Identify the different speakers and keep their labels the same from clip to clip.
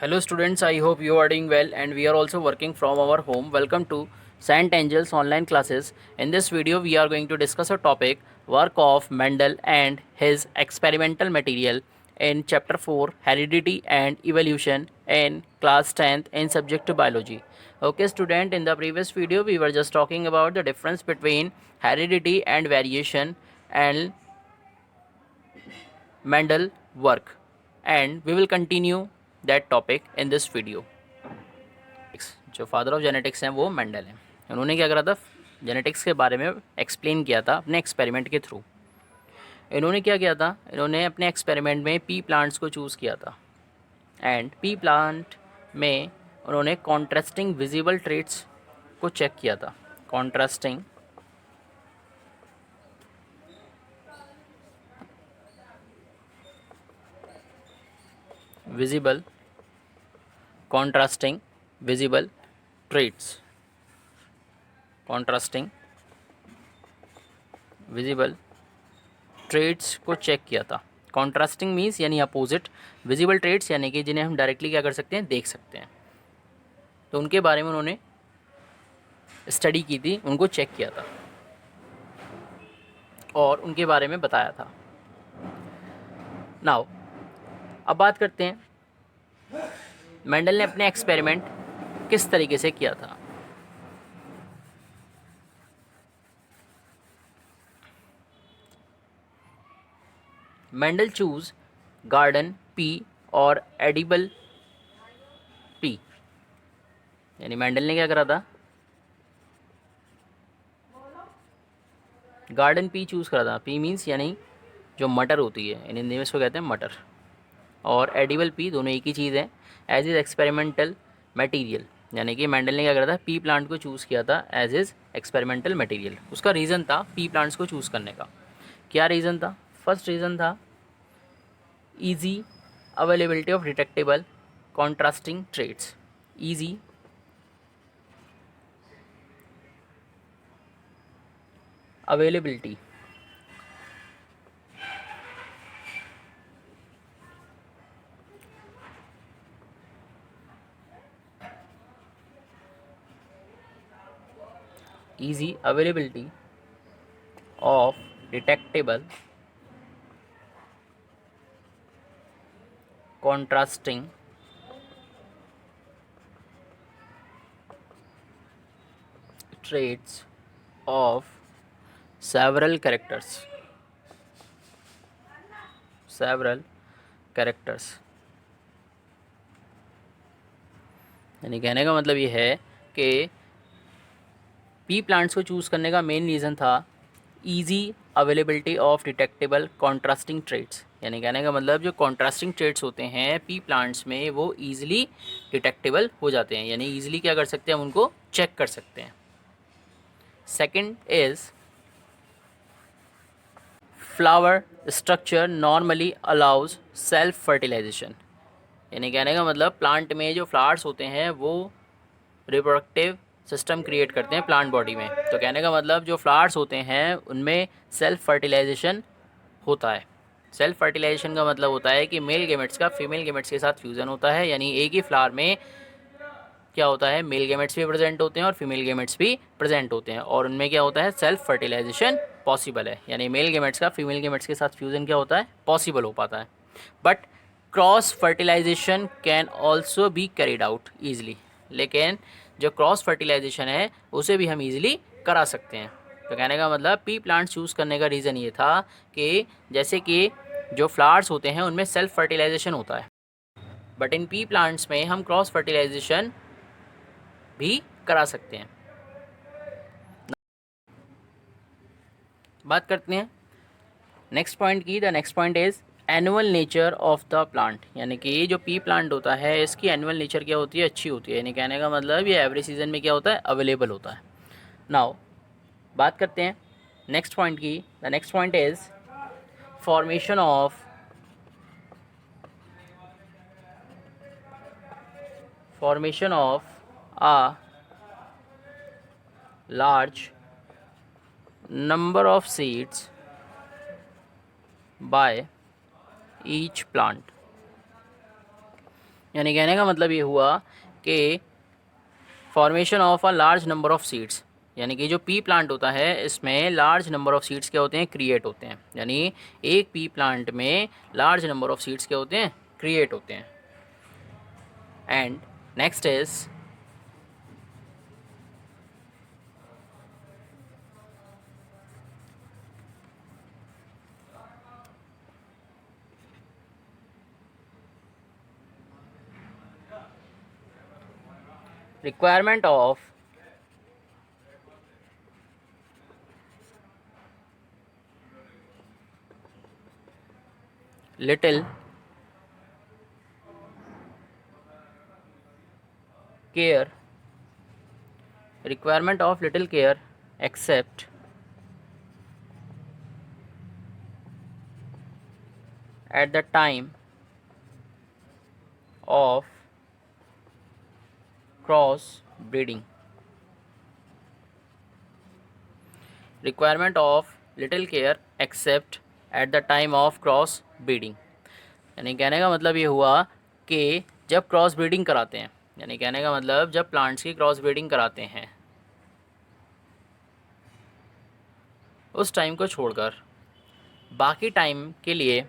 Speaker 1: Hello students, I hope you are doing well and we are also working from our home. Welcome to Saint Angels online classes. In this video we are going to discuss a topic work of Mendel and his experimental material in chapter 4 heredity and evolution in class 10th in subject to biology. Okay student, in the previous video we were just talking about the difference between heredity and variation and Mendel work, and we will continue that topic in this video. जो father of genetics हैं वो Mendel हैं। उन्होंने क्या करा था, genetics के बारे में एक्सप्लेन किया था अपने एक्सपेरिमेंट के थ्रू। इन्होंने क्या किया था, इन्होंने अपने एक्सपेरिमेंट में पी प्लांट्स को चूज़ किया था एंड पी प्लांट में उन्होंने कॉन्ट्रास्टिंग विजिबल ट्रेट्स को चेक किया था। Contrasting visible contrasting visible traits, contrasting visible traits को चेक किया था। कॉन्ट्रास्टिंग मीन्स यानी अपोजिट, विजिबल ट्रेड्स यानी कि जिन्हें हम डायरेक्टली क्या कर सकते हैं, देख सकते हैं। तो उनके बारे में उन्होंने स्टडी की थी, उनको चेक किया था और उनके बारे में बताया था। नाउ अब बात करते हैं मेंडल ने अपने एक्सपेरिमेंट किस तरीके से किया था। मेंडल चूज गार्डन पी और एडिबल पी, यानी मेंडल ने क्या करा था, गार्डन पी चूज़ करा था। पी मीन्स यानी जो मटर होती है, इन हिंदी में इसको कहते हैं मटर, और एडिबल पी दोनों एक ही चीज़ है। एज इज़ एक्सपेरिमेंटल मटेरियल, यानी कि मेंडल ने क्या करा था, पी प्लांट को चूज़ किया था एज इज़ एक्सपेरिमेंटल मटेरियल। उसका रीज़न था पी प्लांट्स को चूज़ करने का। क्या रीज़न था? फर्स्ट रीज़न था easy availability of detectable contrasting traits. Easy availability easy availability of detectable contrasting traits of several characters, several characters। यानी कहने का मतलब ये है कि पी प्लांट्स को चूज़ करने का मेन रीज़न था easy availability of detectable contrasting traits. यानी कहने का मतलब जो कॉन्ट्रास्टिंग ट्रेट्स होते हैं पी प्लांट्स में वो ईजिली डिटेक्टेबल हो जाते हैं, यानी ईजिली क्या कर सकते हैं, हम उनको चेक कर सकते हैं। Second is flower structure normally allows self fertilization. यानी कहने का मतलब प्लांट में जो फ्लावर्स होते हैं वो रिप्रोडक्टिव सिस्टम क्रिएट करते हैं प्लांट बॉडी में। तो कहने का मतलब जो फ्लावर्स होते हैं उनमें सेल्फ फर्टिलाइजेशन होता है। सेल्फ फर्टिलाइजेशन का मतलब होता है कि मेल गेमेट्स का फीमेल गेमेट्स के साथ फ्यूज़न होता है, यानी एक ही फ्लावर में क्या होता है, मेल गेमेट्स भी प्रेजेंट होते हैं और फीमेल गेमेट्स भी प्रेजेंट होते हैं, और उनमें क्या होता है, सेल्फ फर्टिलाइजेशन पॉसिबल है। यानी मेल गेमेट्स का फीमेल गेमेट्स के साथ फ्यूज़न क्या होता है, पॉसिबल हो पाता है। But cross fertilization can also be carried out easily, लेकिन जो क्रॉस फर्टिलाइजेशन है उसे भी हम ईजिली करा सकते हैं। तो कहने का मतलब पी प्लांट चूज़ करने का रीज़न ये था कि जैसे कि जो फ्लावर्स होते हैं उनमें सेल्फ फर्टिलाइजेशन होता है, बट इन पी प्लांट्स में हम क्रॉस फर्टिलाइजेशन भी करा सकते हैं। बात करते हैं नेक्स्ट पॉइंट की। The next point is annual nature of the plant, यानी कि जो पी प्लांट होता है इसकी एनुअल नेचर क्या होती है, अच्छी होती है। यानी कहने का मतलब ये एवरी सीज़न में क्या होता है, अवेलेबल होता है। नाउ बात करते हैं नेक्स्ट पॉइंट की। The next point is formation of a large number of seeds by each plant। यानी कहने का मतलब ये हुआ कि formation of a large number of seeds, यानी कि जो पी प्लांट होता है इसमें लार्ज नंबर ऑफ सीड्स क्या होते हैं, क्रिएट होते हैं। यानी एक पी प्लांट में लार्ज नंबर ऑफ सीड्स क्या होते हैं, क्रिएट होते हैं। And next is requirement of little care, requirement of little care except at the time of cross breeding, requirement of little care except at the time of cross breeding। यानी कहने का मतलब ये हुआ कि जब क्रॉस ब्रीडिंग कराते हैं, यानी कहने का मतलब जब प्लांट्स की क्रॉस ब्रीडिंग कराते हैं उस टाइम को छोड़कर बाकी टाइम के लिए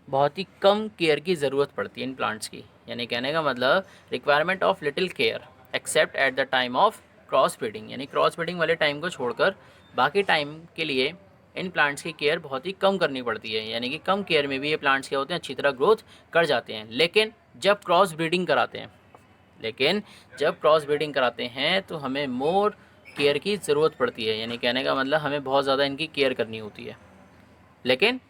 Speaker 1: बहुत ही कम केयर की ज़रूरत पड़ती है इन प्लांट्स की। यानी कहने का मतलब requirement of little care accept at the time of cross breeding, यानी क्रॉस ब्रीडिंग वाले टाइम को छोड़कर बाकी टाइम के लिए इन प्लांट्स की केयर बहुत ही कम करनी पड़ती है। यानी कि कम केयर में भी ये प्लांट्स क्या होते हैं, अच्छी तरह ग्रोथ कर जाते हैं। लेकिन जब क्रॉस ब्रीडिंग कराते हैं तो हमें मोर केयर की ज़रूरत पड़ती है। यानी कहने का मतलब हमें बहुत ज़्यादा इनकी केयर करनी होती है। लेकिन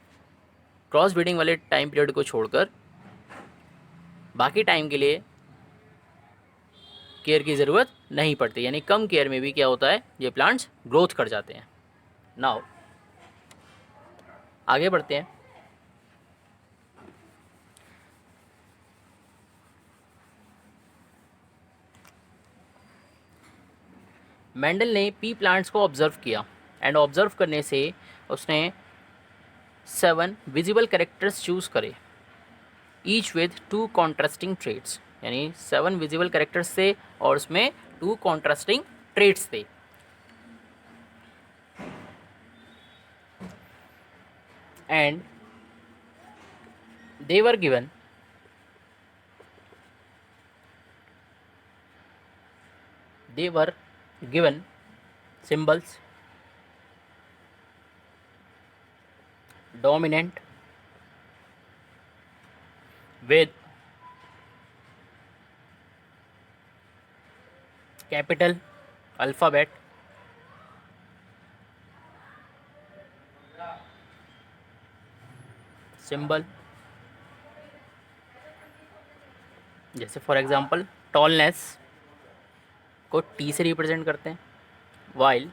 Speaker 1: क्रॉस ब्रीडिंग वाले टाइम पीरियड को छोड़कर बाकी टाइम के लिए केयर की ज़रूरत नहीं पड़ती, यानी कम केयर में भी क्या होता है, ये प्लांट्स ग्रोथ कर जाते हैं। नाउ आगे बढ़ते हैं। मेंडल ने पी प्लांट्स को ऑब्जर्व किया एंड ऑब्जर्व करने से उसने 7 विजिबल कैरेक्टर्स चूज़ करे, ईच विद 2 कॉन्ट्रास्टिंग ट्रेट्स। यानी 7 विजिबल कैरेक्टर्स थे और उसमें 2 कॉन्ट्रास्टिंग ट्रेट्स थे। And they were given symbols dominant with capital alphabet symbol, जैसे फॉर एग्जांपल टॉलनेस को टी से रिप्रेजेंट करते हैं, while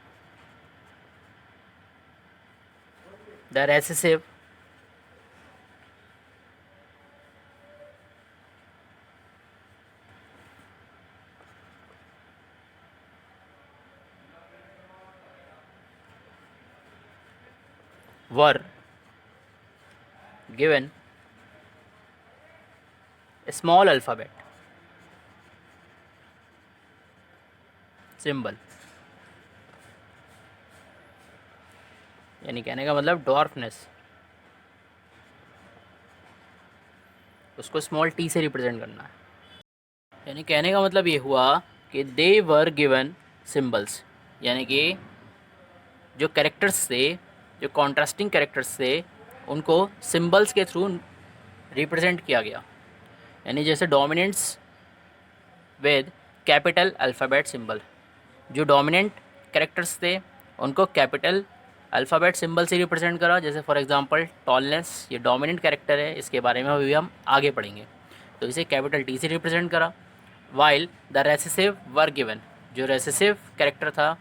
Speaker 1: the recessive were given a small alphabet symbol। यानी कहने का मतलब डॉर्फनेस उसको स्मॉल टी से रिप्रेजेंट करना है। यानी कहने का मतलब ये हुआ कि दे वर गिवन सिम्बल्स, यानी कि जो कैरेक्टर्स थे, जो कॉन्ट्रास्टिंग कैरेक्टर्स थे, उनको सिम्बल्स के थ्रू रिप्रेजेंट किया गया। यानी जैसे डोमिनेंट्स विद कैपिटल अल्फ़ाबेट सिंबल, जो डोमिनेंट कैरेक्टर्स थे उनको कैपिटल अल्फ़ाबेट सिंबल से रिप्रेजेंट करा। जैसे फॉर एग्जांपल टॉलनेस, ये डोमिनेंट कैरेक्टर है, इसके बारे में अभी हम आगे पढ़ेंगे, तो इसे कैपिटल टी से रिप्रेजेंट करा। While the recessive were given, जो रेसेसिव कैरेक्टर था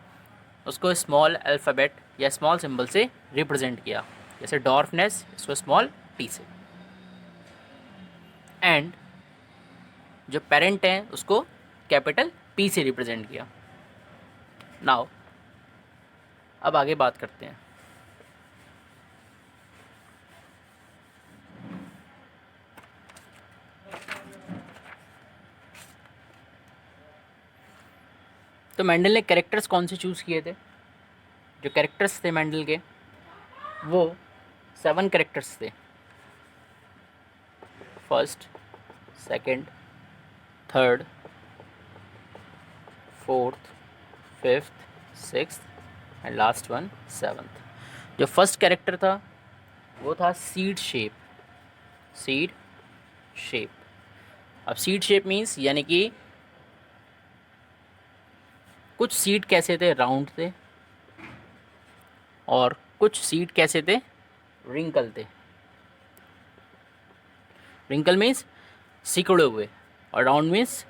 Speaker 1: उसको स्मॉल अल्फ़ाबेट या स्मॉल सिंबल से रिप्रेजेंट किया, जैसे डॉर्फनेस इसको स्मॉल टी से। एंड जो पेरेंट हैं उसको कैपिटल पी से रिप्रेजेंट किया। नाउ अब आगे बात करते हैं। तो मेंडल ने कैरेक्टर्स कौन से चूज़ किए थे? जो कैरेक्टर्स थे मेंडल के वो 7 कैरेक्टर्स थे। First, second, third, fourth, fifth, sixth and last one 7th। जो फर्स्ट कैरेक्टर था वो था सीड शेप। Seed shape. अब सीड शेप मीन्स यानी कि कुछ सीड कैसे थे, राउंड थे, और कुछ सीड कैसे थे, रिंकल थे। रिंकल मीन्स सिकुड़े हुए और राउंड मीन्स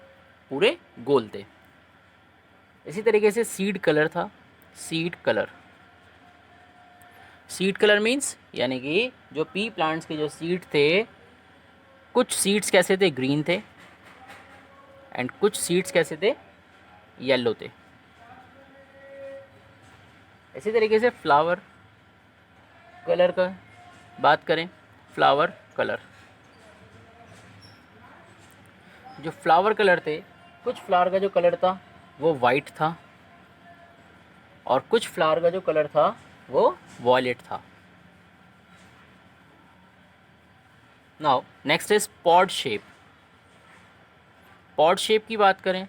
Speaker 1: पूरे गोल थे। इसी तरीके से सीड कलर था। Seed colour. Seed colour means यानी कि जो पी प्लांट्स के जो सीड थे, कुछ सीड्स कैसे थे, ग्रीन थे, एंड कुछ सीड्स कैसे थे, येलो थे। इसी तरीके से फ्लावर कलर का बात करें, फ्लावर कलर, जो फ्लावर कलर थे, कुछ फ्लावर का जो कलर था वो वाइट था और कुछ फ्लावर का जो कलर था वो वॉयलेट था। Now next is pod shape. Pod shape की बात करें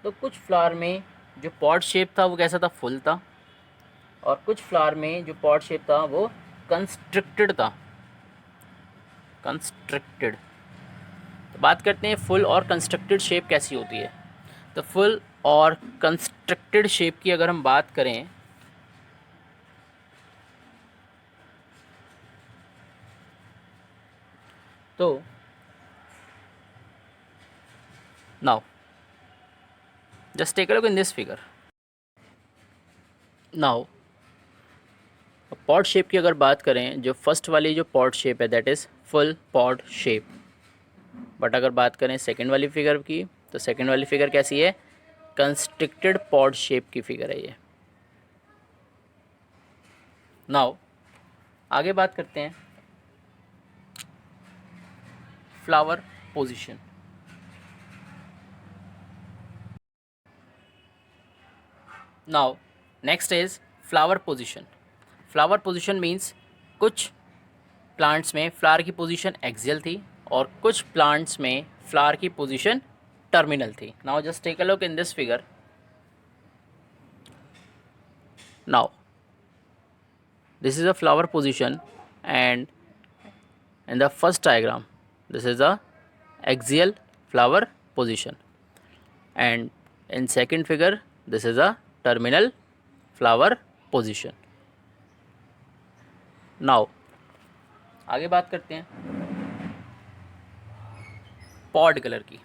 Speaker 1: तो कुछ फ्लावर में जो पॉड शेप था वो कैसा था, फुल था, और कुछ फ्लावर में जो पॉड शेप था वो कंस्ट्रिक्टेड था। कंस्ट्रिक्टेड। तो बात करते हैं फुल और कंस्ट्रक्टेड शेप कैसी होती है। तो फुल और कंस्ट्रक्टेड शेप की अगर हम बात करें तो now just take a look in this figure. Now pod shape की अगर बात करें, जो फर्स्ट वाली जो पॉड शेप है that is full pod shape. But अगर बात करें सेकंड वाली फिगर की तो सेकंड वाली फिगर कैसी है, कंस्ट्रिक्टेड पॉड शेप की फिगर है ये। नाउ आगे बात करते हैं flower position. Now next is flower position. Flower position means कुछ प्लांट्स में फ्लावर की पोजीशन एक्सियल थी और कुछ प्लांट्स में फ्लावर की पोजीशन टर्मिनल थी। Now just take a look in this figure. Now this is a flower position, and in the first diagram this is a axial flower position, and in second figure this is a terminal flower position. now आगे बात करते हैं pod colour की।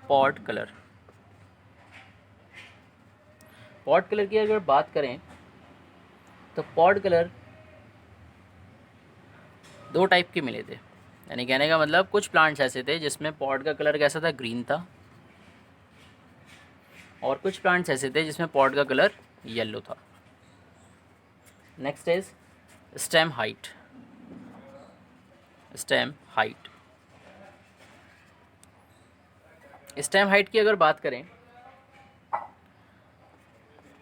Speaker 1: Pod colour. Pod colour की अगर बात करें तो पॉड कलर दो टाइप के मिले थे। यानी कहने का मतलब कुछ प्लांट्स ऐसे थे जिसमें पॉड का कलर कैसा था, ग्रीन था, और कुछ प्लांट्स ऐसे थे जिसमें पॉड का कलर येलो था। Next is stem height. Stem height. Stem height की अगर बात करें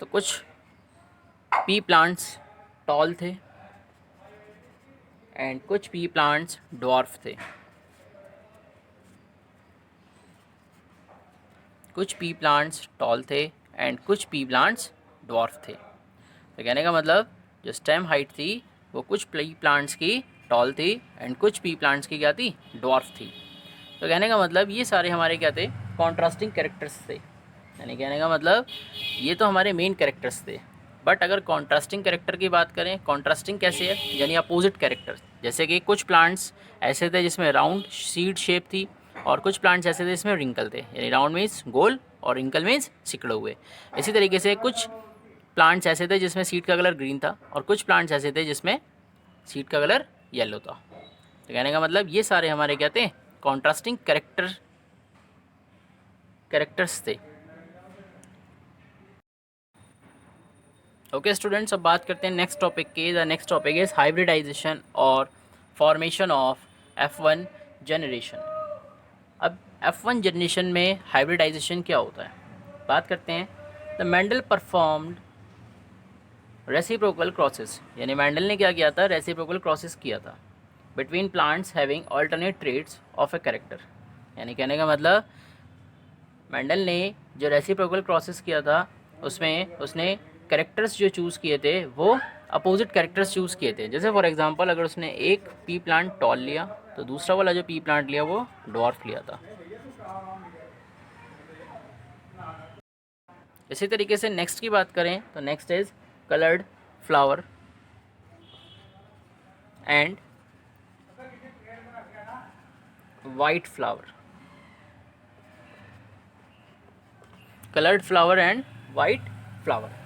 Speaker 1: तो कुछ पी प्लांट्स टॉल थे एंड कुछ पी प्लांट्स ड्वार्फ थे। कुछ पी प्लांट्स टॉल थे एंड कुछ पी प्लांट्स ड्वार्फ थे। तो कहने का मतलब जो स्टेम हाइट थी वो कुछ पी प्लांट्स की टॉल थी एंड कुछ पी प्लांट्स की क्या थी, ड्वार्फ थी। तो कहने का मतलब ये सारे हमारे क्या थे, कॉन्ट्रास्टिंग कैरेक्टर्स थे। यानी कहने का मतलब ये तो हमारे मेन कैरेक्टर्स थे। बट अगर कॉन्ट्रास्टिंग कैरेक्टर की बात करें, कॉन्ट्रास्टिंग कैसे है, यानी अपोजिट कैरेक्टर। जैसे कि कुछ प्लांट्स ऐसे थे जिसमें राउंड सीड शेप थी और कुछ प्लांट्स ऐसे थे जिसमें रिंकल थे। यानी राउंड मीन्स गोल और रिंकल मीन्स सिकड़े हुए। इसी तरीके से कुछ प्लांट्स ऐसे थे जिसमें सीड का कलर ग्रीन था और कुछ प्लांट्स ऐसे थे जिसमें सीड का कलर येलो था। तो कहने का मतलब ये सारे हमारे क्या थे, कॉन्ट्रास्टिंग कैरेक्टर्स थे। ओके स्टूडेंट्स, अब बात करते हैं नेक्स्ट टॉपिक की। The next topic is hybridization और फॉर्मेशन ऑफ F1 जनरेशन। अब F1 जनरेशन में हाइब्रिडाइजेशन क्या होता है? बात करते हैं the Mendel performed reciprocal crosses, यानी मेंडल ने क्या किया था, रेसिप्रोकल क्रॉसेस किया था between plants having alternate traits of a character. यानी कहने का मतलब मेंडल ने जो रेसिप्रोकल क्रॉसेस किया था उसमें उसने कैरेक्टर्स जो चूज़ किए थे वो अपोजिट कैरेक्टर्स चूज़ किए थे। जैसे फॉर एग्जांपल अगर उसने एक पी प्लांट टॉल लिया तो दूसरा वाला जो पी प्लांट लिया वो डॉर्फ लिया था। इसी तरीके से नेक्स्ट की बात करें तो next is coloured flower and white flower. Coloured flower and white flower.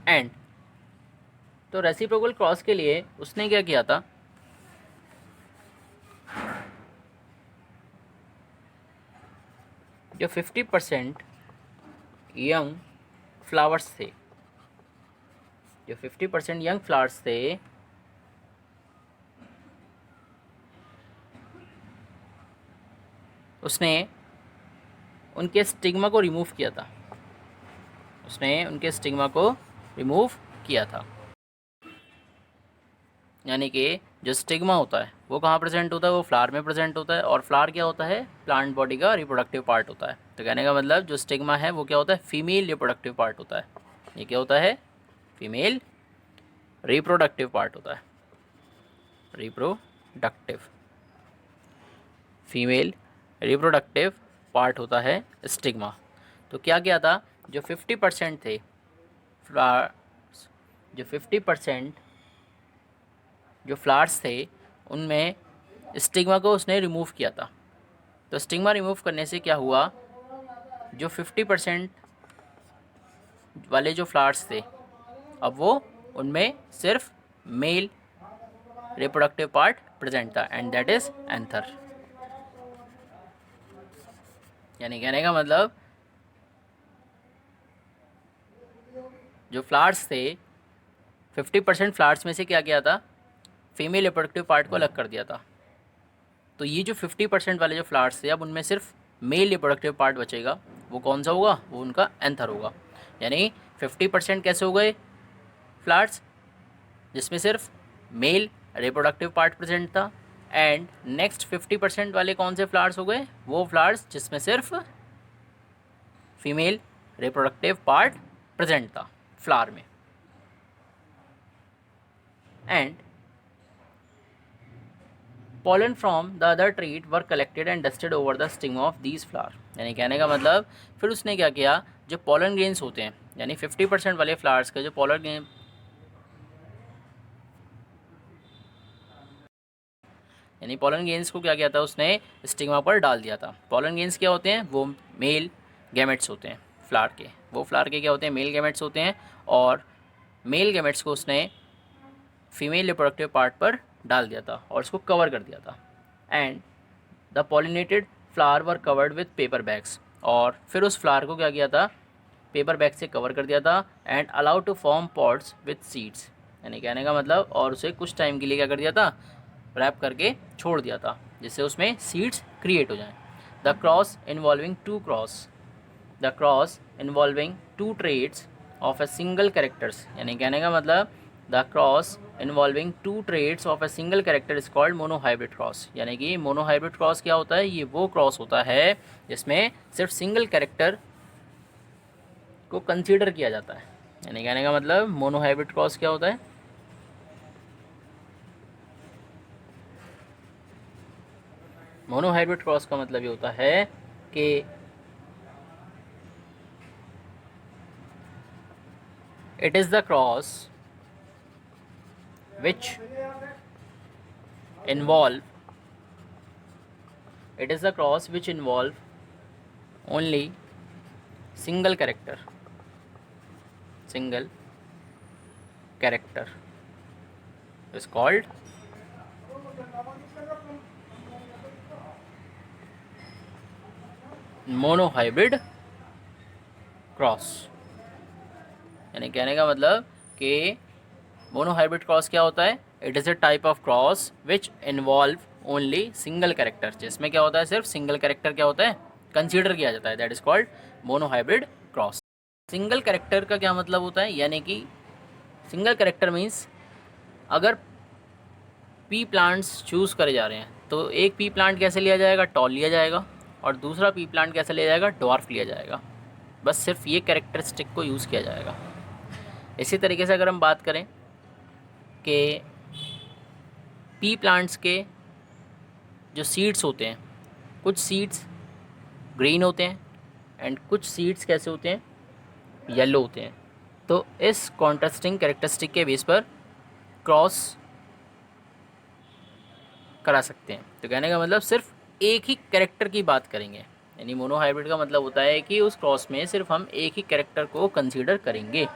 Speaker 1: And तो रेसिप्रोकल क्रॉस के लिए उसने क्या किया था, जो 50% यंग फ्लावर्स थे, जो 50% यंग फ्लावर्स थे उसने उनके स्टिग्मा को रिमूव किया था, उसने उनके स्टिग्मा को रिमूव किया था। यानी कि जो स्टिग्मा होता है वो कहाँ प्रेजेंट होता है, वो फ्लावर में प्रेजेंट होता है, और फ्लावर क्या होता है, प्लांट बॉडी का रिप्रोडक्टिव पार्ट होता है। तो कहने का मतलब जो स्टिग्मा है वो क्या होता है, फीमेल रिप्रोडक्टिव पार्ट होता है। ये क्या होता है, फीमेल रिप्रोडक्टिव पार्ट होता है, रिप्रोडक्टिव फीमेल रिप्रोडक्टिव पार्ट होता है स्टिग्मा। तो क्या किया था, जो 50% थे फ्लावर्स, जो 50% जो फ्लावर्स थे उनमें स्टिग्मा को उसने रिमूव किया था। तो स्टिग्मा रिमूव करने से क्या हुआ, जो 50% वाले जो फ्लावर्स थे अब वो उनमें सिर्फ मेल रिप्रोडक्टिव पार्ट प्रेजेंट था, एंड दैट इज एंथर। यानी कहने का मतलब जो फ्लावर्स थे 50% फ्लावर्स में से क्या किया था, फीमेल रिप्रोडक्टिव पार्ट को अलग कर दिया था। तो ये जो 50% वाले जो फ्लावर्स थे अब उनमें सिर्फ मेल रिप्रोडक्टिव पार्ट बचेगा, वो कौन सा होगा, वो उनका एंथर होगा। यानी 50% कैसे हो गए फ्लावर्स जिसमें सिर्फ मेल रिप्रोडक्टिव पार्ट प्रेजेंट था, एंड नेक्स्ट 50% वाले कौन से फ्लावर्स हो गए, वो फ्लावर्स जिसमें सिर्फ फीमेल रिप्रोडक्टिव पार्ट प्रेजेंट था फ्लावर में। And pollen from the other tree were collected and dusted over the stigma of these flower। यानी कहने का मतलब फिर उसने क्या किया, जो pollen grains होते हैं यानी 50% वाले फ्लावर्स के जो pollen grain, यानी pollen grains को क्या किया था उसने स्टिग्मा पर डाल दिया था। pollen grains क्या होते हैं, वो मेल गैमेट्स होते हैं फ्लावर के, वो फ्लावर के क्या होते हैं, मेल गैमेट्स होते हैं, और मेल गैमेट्स को उसने फीमेल रिप्रोडक्टिव पार्ट पर डाल दिया था और उसको कवर कर दिया था। And the pollinated flower were covered with paper bags, और फिर उस फ्लावर को क्या किया था, पेपर बैग से कवर कर दिया था, and allowed to form pods with seeds. यानी कहने का मतलब और उसे कुछ टाइम के लिए क्या कर दिया था, रैप करके छोड़ दिया था जिससे उसमें सीड्स क्रिएट हो जाएं। The cross involving two cross, the cross involving two traits of a single characters. यानी कहने का मतलब the cross involving two traits of a single character is called monohybrid cross. यानी कि मोनोहाइब्रिड क्रॉस क्या होता है, ये वो क्रॉस होता है जिसमें सिर्फ सिंगल कैरेक्टर को कंसीडर किया जाता है। यानी कहने का मतलब मोनोहाइब्रिड क्रॉस क्या होता है, मोनोहाइब्रिड क्रॉस का मतलब ये होता है कि it is the cross which involve, it is the cross which involve only single character, single character is called monohybrid cross. यानी कहने का मतलब कि मोनोहाइब्रिड क्रॉस क्या होता है, it is a type of cross which involve only single character, जिसमें क्या होता है सिर्फ सिंगल कैरेक्टर क्या होता है कंसीडर किया जाता है, that is called monohybrid cross. Single character का क्या मतलब होता है, यानी कि सिंगल कैरेक्टर मीन्स अगर पी प्लांट्स चूज़ करे जा रहे हैं तो एक पी प्लांट कैसे लिया जाएगा, टॉल लिया जाएगा, और दूसरा पी प्लांट कैसे लिया जाएगा, डॉर्फ लिया जाएगा। बस सिर्फ ये कैरेक्टरिस्टिक को यूज़ किया जाएगा। इसी तरीके से अगर हम बात करें कि पी प्लांट्स के जो सीड्स होते हैं, कुछ सीड्स ग्रीन होते हैं एंड कुछ सीड्स कैसे होते हैं, येलो होते हैं। तो इस कॉन्ट्रास्टिंग कैरेक्टरिस्टिक के बेस पर क्रॉस करा सकते हैं। तो कहने का मतलब सिर्फ एक ही कैरेक्टर की बात करेंगे, यानी मोनो हाइब्रिड का मतलब होता है कि उस क्रॉस में सिर्फ हम एक ही कैरेक्टर को कंसीडर करेंगे।